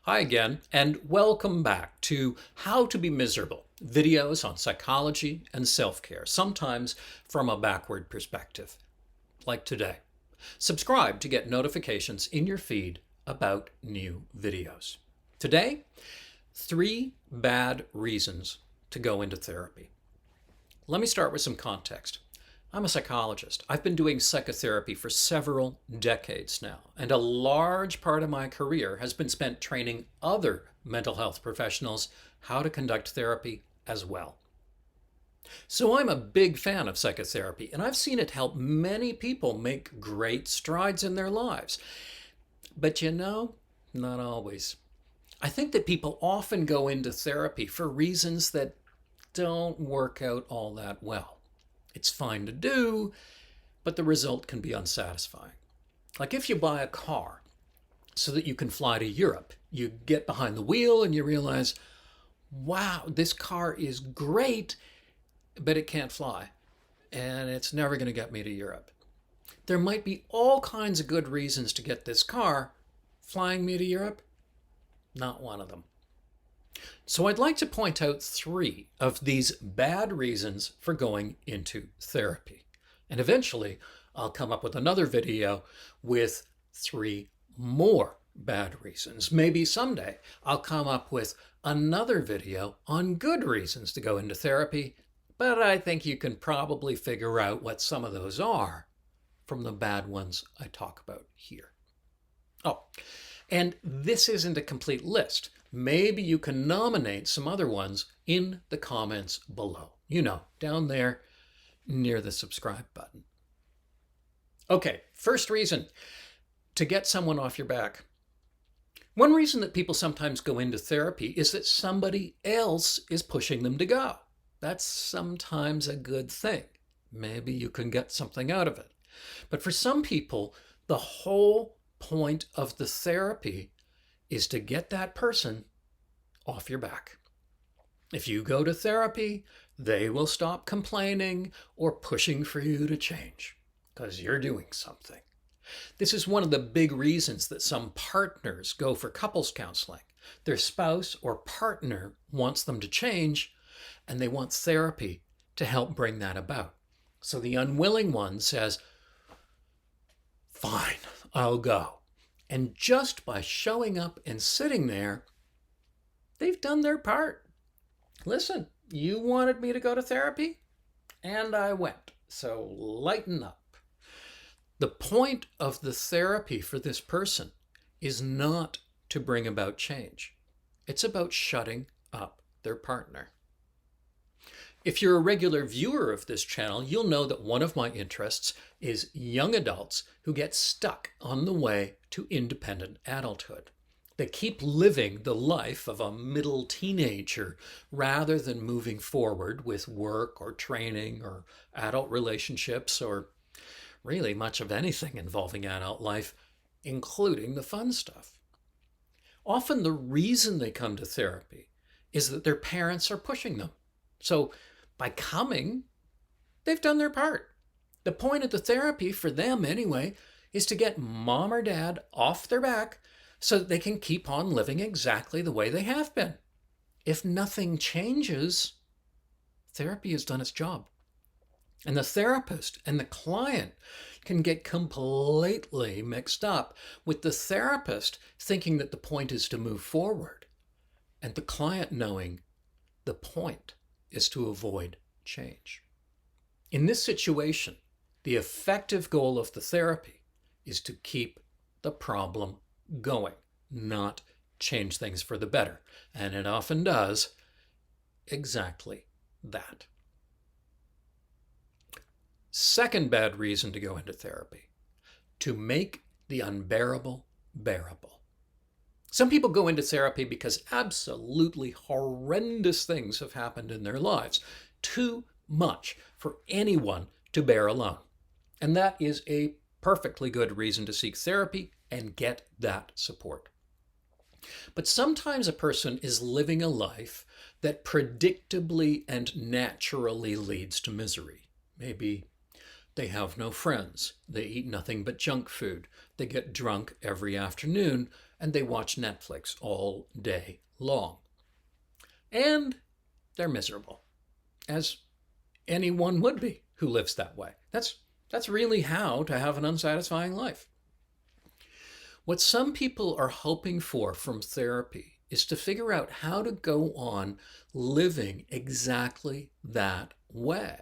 Hi again, and welcome back to How to Be Miserable, videos on psychology and self-care, sometimes from a backward perspective, like today. Subscribe to get notifications in your feed about new videos. Today, 3 bad reasons to go into therapy. Let me start with some context. I'm a psychologist. I've been doing psychotherapy for several decades now, and a large part of my career has been spent training other mental health professionals how to conduct therapy as well. So I'm a big fan of psychotherapy, and I've seen it help many people make great strides in their lives. But not always. I think that people often go into therapy for reasons that don't work out all that well. It's fine to do, but the result can be unsatisfying. Like if you buy a car so that you can fly to Europe, you get behind the wheel and you realize, wow, this car is great, but it can't fly, and it's never going to get me to Europe. There might be all kinds of good reasons to get this car. Flying me to Europe? Not one of them. So I'd like to point out 3 of these bad reasons for going into therapy. And eventually I'll come up with another video with 3 more bad reasons. Maybe someday I'll come up with another video on good reasons to go into therapy, but I think you can probably figure out what some of those are from the bad ones I talk about here. Oh, and this isn't a complete list. Maybe you can nominate some other ones in the comments below. Down there near the subscribe button. Okay, first reason, to get someone off your back. One reason that people sometimes go into therapy is that somebody else is pushing them to go. That's sometimes a good thing. Maybe you can get something out of it. But for some people, the whole point of the therapy is to get that person off your back. If you go to therapy, they will stop complaining or pushing for you to change because you're doing something. This is one of the big reasons that some partners go for couples counseling. Their spouse or partner wants them to change, and they want therapy to help bring that about. So the unwilling one says, fine, I'll go. And just by showing up and sitting there, they've done their part. Listen, you wanted me to go to therapy, and I went. So lighten up. The point of the therapy for this person is not to bring about change. It's about shutting up their partner. If you're a regular viewer of this channel, you'll know that one of my interests is young adults who get stuck on the way to independent adulthood. They keep living the life of a middle teenager rather than moving forward with work or training or adult relationships or really much of anything involving adult life, including the fun stuff. Often the reason they come to therapy is that their parents are pushing them. So by coming, they've done their part. The point of the therapy, for them anyway, is to get mom or dad off their back so that they can keep on living exactly the way they have been. If nothing changes, therapy has done its job. And the therapist and the client can get completely mixed up with the therapist thinking that the point is to move forward and the client knowing the point is to avoid change. In this situation, the effective goal of the therapy is to keep the problem going, not change things for the better. And it often does exactly that. Second bad reason to go into therapy, to make the unbearable bearable. Some people go into therapy because absolutely horrendous things have happened in their lives. Too much for anyone to bear alone. And that is a perfectly good reason to seek therapy and get that support. But sometimes a person is living a life that predictably and naturally leads to misery. Maybe They have no friends. They eat nothing but junk food. They get drunk every afternoon and they watch Netflix all day long. And they're miserable, as anyone would be who lives that way. That's really how to have an unsatisfying life. What some people are hoping for from therapy is to figure out how to go on living exactly that way,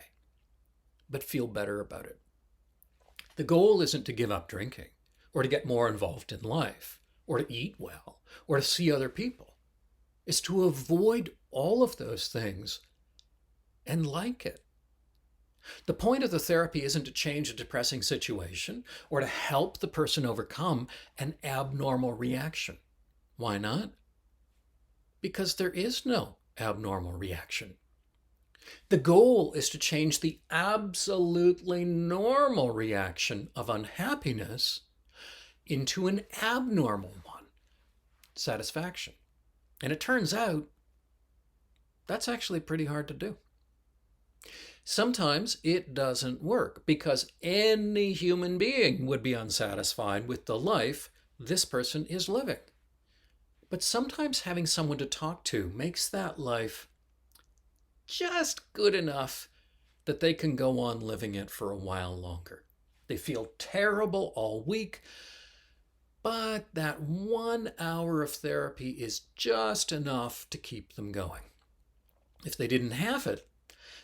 but feel better about it. The goal isn't to give up drinking or to get more involved in life or to eat well or to see other people. It's to avoid all of those things and like it. The point of the therapy isn't to change a depressing situation or to help the person overcome an abnormal reaction. Why not? Because there is no abnormal reaction. The goal is to change the absolutely normal reaction of unhappiness into an abnormal one, satisfaction. And it turns out that's actually pretty hard to do. Sometimes it doesn't work because any human being would be unsatisfied with the life this person is living. But sometimes having someone to talk to makes that life just good enough that they can go on living it for a while longer. They feel terrible all week, but that 1 hour of therapy is just enough to keep them going. If they didn't have it,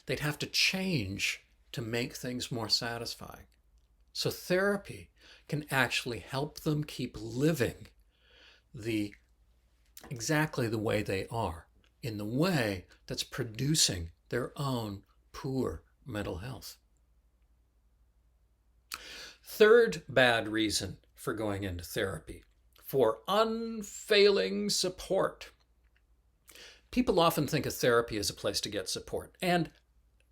they'd have to change to make things more satisfying. So therapy can actually help them keep living exactly the way they are, in the way that's producing their own poor mental health. Third bad reason for going into therapy: for unfailing support. People often think of therapy as a place to get support, and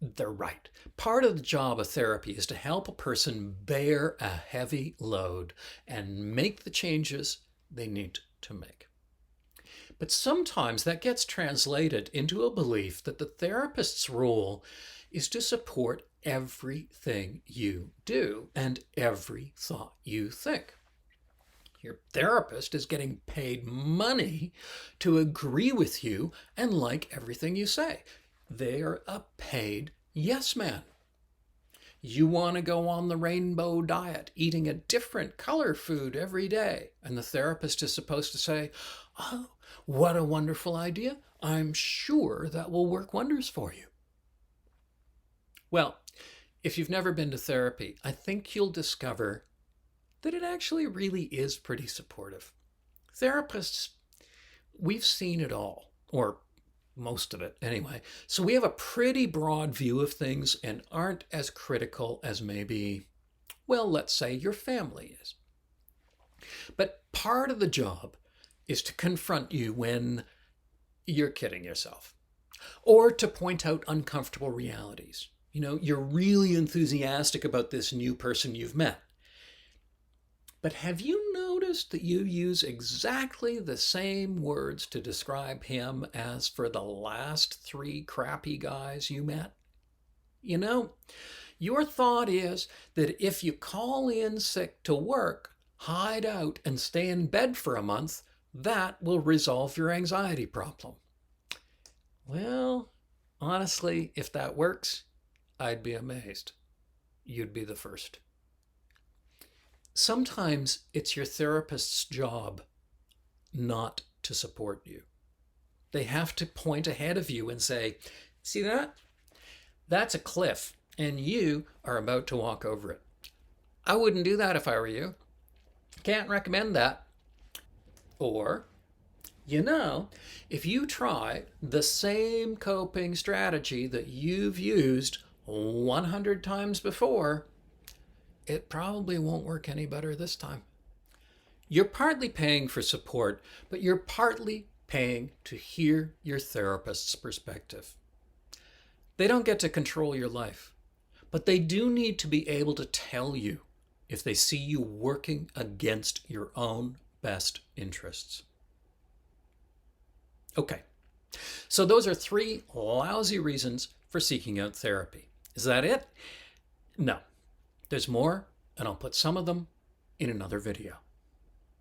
they're right. Part of the job of therapy is to help a person bear a heavy load and make the changes they need to make. But sometimes that gets translated into a belief that the therapist's role is to support everything you do and every thought you think. Your therapist is getting paid money to agree with you and like everything you say. They're a paid yes man. You want to go on the rainbow diet, eating a different color food every day, and the therapist is supposed to say, "Oh, what a wonderful idea. I'm sure that will work wonders for you." Well, if you've never been to therapy, I think you'll discover that it actually really is pretty supportive. Therapists, we've seen it all, or most of it anyway. So we have a pretty broad view of things and aren't as critical as maybe, well, let's say your family is. But part of the job is to confront you when you're kidding yourself, or to point out uncomfortable realities. You're really enthusiastic about this new person you've met. But have you noticed that you use exactly the same words to describe him as for the last 3 crappy guys you met? Your thought is that if you call in sick to work, hide out, and stay in bed for a month, that will resolve your anxiety problem. Well, honestly, if that works, I'd be amazed. You'd be the first. Sometimes it's your therapist's job not to support you. They have to point ahead of you and say, "See that? That's a cliff, and you are about to walk over it. I wouldn't do that if I were you. Can't recommend that." Or, if you try the same coping strategy that you've used 100 times before, it probably won't work any better this time. You're partly paying for support, but you're partly paying to hear your therapist's perspective. They don't get to control your life, but they do need to be able to tell you if they see you working against your own best interests. Okay, so those are 3 lousy reasons for seeking out therapy. Is that it? No. There's more, and I'll put some of them in another video.